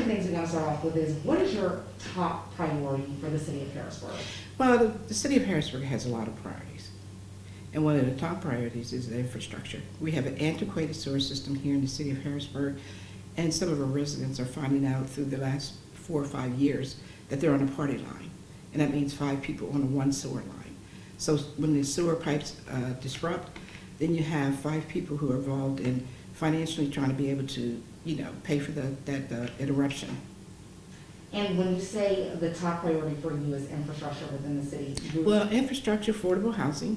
things we're going to start off with is, what is your top priority for the city of Harrisburg? Well, the city of Harrisburg has a lot of priorities. And one of the top priorities is the infrastructure. We have an antiquated sewer system here in the city of Harrisburg, and some of our residents are finding out through the last 4 or 5 years that they're on a party line. And that means 5 people on a one sewer line. So when the sewer pipes disrupt, then you have 5 people who are involved in financially trying to be able to, pay for that interruption. And when you say the top priority for you is infrastructure within the city, Well, infrastructure, affordable housing,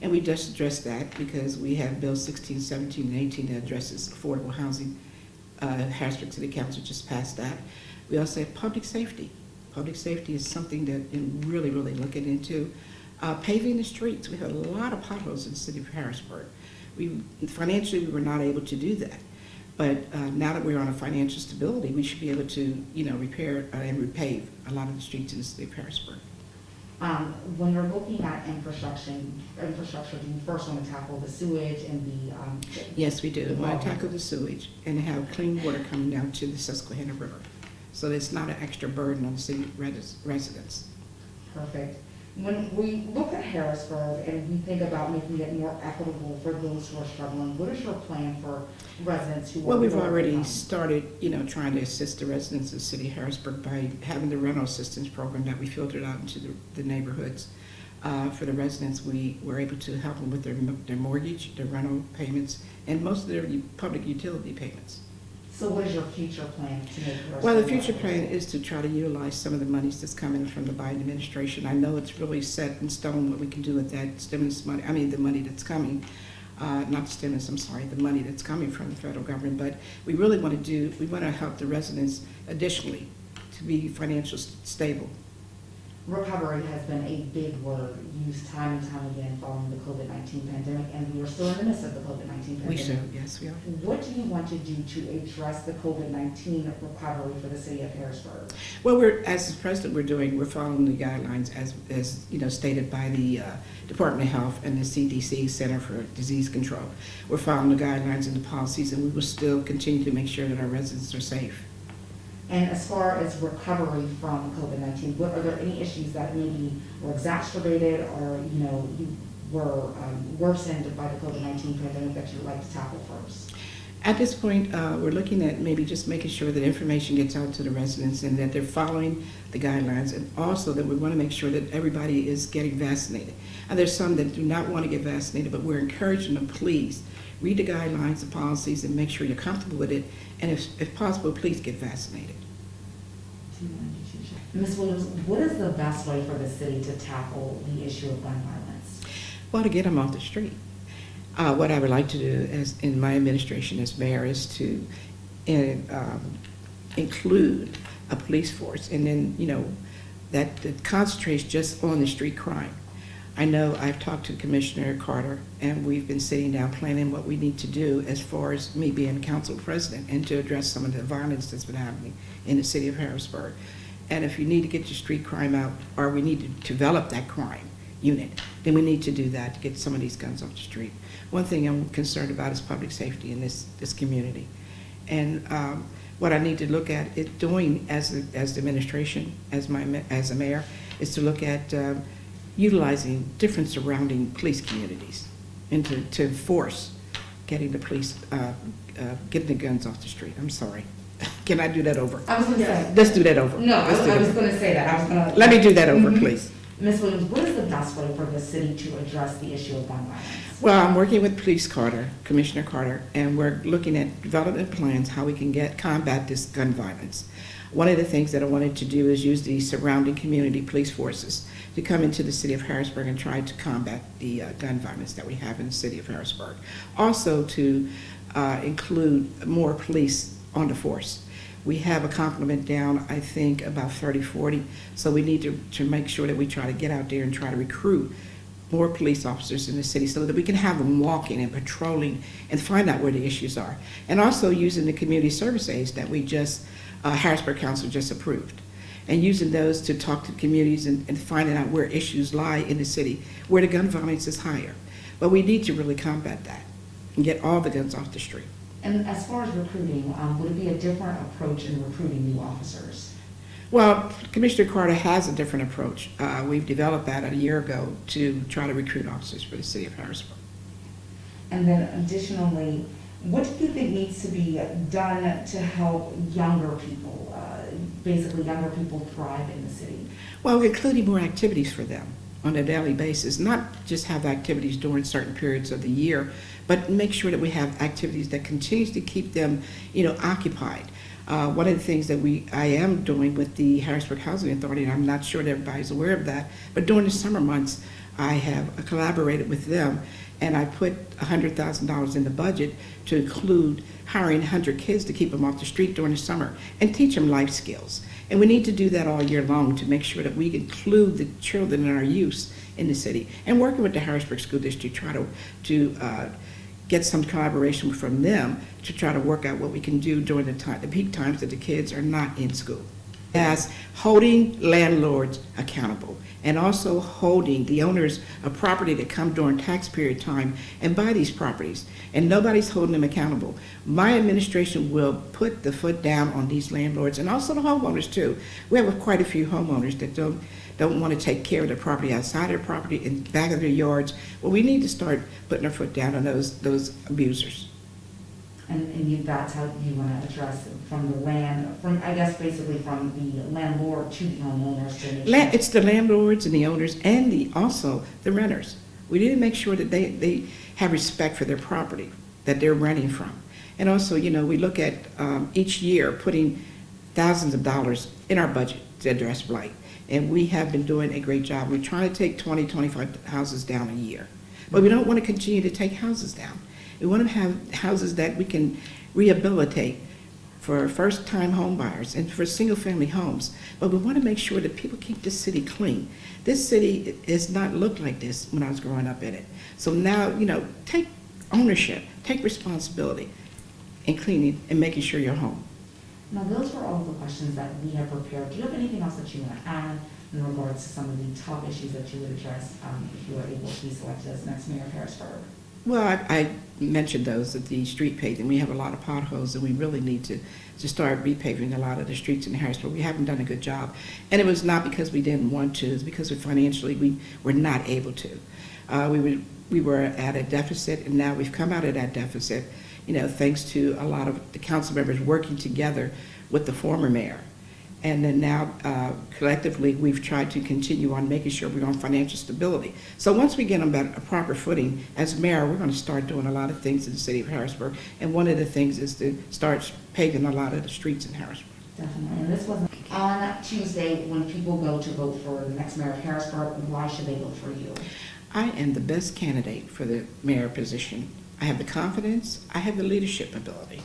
and we just addressed that because we have Bill 16, 17, and 18 that addresses affordable housing. Harrisburg City Council just passed that. We also have public safety. Public safety is something that we're really, really looking into. Paving the streets. We have a lot of potholes in the city of Harrisburg. Financially, we were not able to do that. But now that we're on a financial stability, we should be able to, repair and repave a lot of the streets in the city of Harrisburg. when you're looking at infrastructure, do you first want to tackle the sewage and the? Yes, we do. We want to tackle the sewage and have clean water coming down to the Susquehanna River. So it's not an extra burden on the city residents. Perfect. When we look at Harrisburg and we think about making it more equitable for those who are struggling, what is your plan for residents who are? Well, we've already started, trying to assist the residents of the city of Harrisburg by having the rental assistance program that we filtered out into the neighborhoods. For the residents, we were able to help them with their mortgage, their rental payments, and most of their public utility payments. So what is your future plan to make Harrisburg? Well, the future plan is to try to utilize some of the monies that's coming from the Biden administration. I know it's really set in stone what we can do with that stimulus money, the money that's coming, not the stimulus, I'm sorry, the money that's coming from the federal government. But we really want to help the residents additionally to be financially stable. Recovery has been a big word used time and time again following the COVID-19 pandemic, and we are still in the midst of the COVID-19 pandemic. We should, yes, we are. What do you want to do to address the COVID-19 recovery for the city of Harrisburg? Well, as the president, we're following the guidelines as stated by the Department of Health and the CDC, Center for Disease Control. We're following the guidelines and the policies, and we will still continue to make sure that our residents are safe. And as far as recovery from COVID-19, are there any issues that maybe were exacerbated or, were worsened by the COVID-19 pandemic that you'd like to tackle first? At this point, we're looking at maybe just making sure that information gets out to the residents and that they're following the guidelines, and also that we want to make sure that everybody is getting vaccinated. And there's some that do not want to get vaccinated, but we're encouraging them, please, read the guidelines, the policies, and make sure you're comfortable with it, and if possible, please get vaccinated. Ms. Williams, what is the best way for the city to tackle the issue of gun violence? Well, to get them off the street. What I would like to do in my administration as mayor is to include a police force, and then, that concentrates just on the street crime. I know I've talked to Commissioner Carter, and we've been sitting down planning what we need to do as far as me being council president and to address some of the violence that's been happening in the city of Harrisburg. And if you need to get your street crime out, or we need to develop that crime unit, then we need to do that to get some of these guns off the street. One thing I'm concerned about is public safety in this community. And what I need to look at it doing as the administration, as a mayor, is to look at utilizing different surrounding police communities and to enforce getting the police, getting the guns off the street. I'm sorry. Can I do that over? I was going to say. Let's do that over. No, I was going to say that. I was going to. Let me do that over, please. Ms. Williams, what is the best way for the city to address the issue of gun violence? Well, I'm working with Commissioner Carter, and we're looking at development plans, how we can combat this gun violence. One of the things that I wanted to do is use the surrounding community police forces to come into the city of Harrisburg and try to combat the gun violence that we have in the city of Harrisburg. Also to include more police on the force. We have a complement down, I think, about 30, 40, so we need to make sure that we try to get out there and try to recruit more police officers in the city so that we can have them walking and patrolling and find out where the issues are. And also using the community service aids that we Harrisburg Council just approved, and using those to talk to communities and finding out where issues lie in the city, where the gun violence is higher. But we need to really combat that and get all the guns off the street. And as far as recruiting, would it be a different approach in recruiting new officers? Well, Commissioner Carter has a different approach. We've developed that a year ago to try to recruit officers for the city of Harrisburg. And then additionally, what do you think needs to be done to help younger people, basically younger people thrive in the city? Well, including more activities for them on a daily basis, not just have activities during certain periods of the year, but make sure that we have activities that continues to keep them, occupied. One of the things that I am doing with the Harrisburg Housing Authority, and I'm not sure that everybody's aware of that, but during the summer months, I have collaborated with them, and I put $100,000 in the budget to include hiring 100 kids to keep them off the street during the summer and teach them life skills. And we need to do that all year long to make sure that we include the children and our youth in the city. And working with the Harrisburg School District, try to get some collaboration from them to try to work out what we can do during the peak times that the kids are not in school. As holding landlords accountable and also holding the owners of property that come during tax period time and buy these properties, and nobody's holding them accountable. My administration will put the foot down on these landlords and also the homeowners too. We have quite a few homeowners that don't want to take care of their property outside their property in the back of their yards. Well, we need to start putting our foot down on those abusers. And that's how you want to address it from the land, I guess basically from the landlord to the homeowners. It's the landlords and the owners and also the renters. We need to make sure that they have respect for their property that they're renting from. And also, we look at each year putting thousands of dollars in our budget to address blight. And we have been doing a great job. We're trying to take 25 houses down a year. But we don't want to continue to take houses down. We want to have houses that we can rehabilitate for first-time home buyers and for single-family homes. But we want to make sure that people keep this city clean. This city has not looked like this when I was growing up in it. So now, take ownership, take responsibility in cleaning and making sure you're home. Now, those were all the questions that we have prepared. Do you have anything else that you want to add in regards to some of the top issues that you would address if you were able to be selected as next mayor of Harrisburg? Well, I mentioned those at the street paving. We have a lot of potholes, and we really need to start repaving a lot of the streets in Harrisburg. We haven't done a good job, and it was not because we didn't want to. It's because financially we were not able to. We were at a deficit, and now we've come out of that deficit, thanks to a lot of the council members working together with the former mayor. And then now, collectively, we've tried to continue on making sure we're on financial stability. So once we get on a proper footing, as mayor, we're going to start doing a lot of things in the city of Harrisburg. And one of the things is to start paving a lot of the streets in Harrisburg. Definitely. And this was on Tuesday when people go to vote for the next mayor of Harrisburg. Why should they vote for you? I am the best candidate for the mayor position. I have the confidence. I have the leadership ability.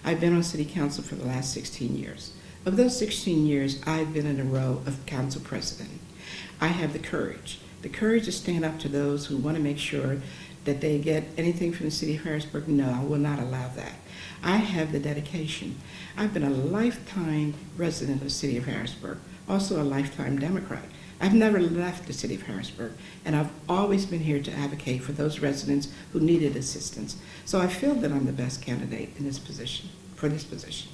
I've been on city council for the last 16 years. Of those 16 years, I've been in a row of council president. I have the courage to stand up to those who want to make sure that they get anything from the city of Harrisburg. No, I will not allow that. I have the dedication. I've been a lifetime resident of the city of Harrisburg, also a lifetime Democrat. I've never left the city of Harrisburg, and I've always been here to advocate for those residents who needed assistance. So I feel that I'm the best candidate in this position, for this position.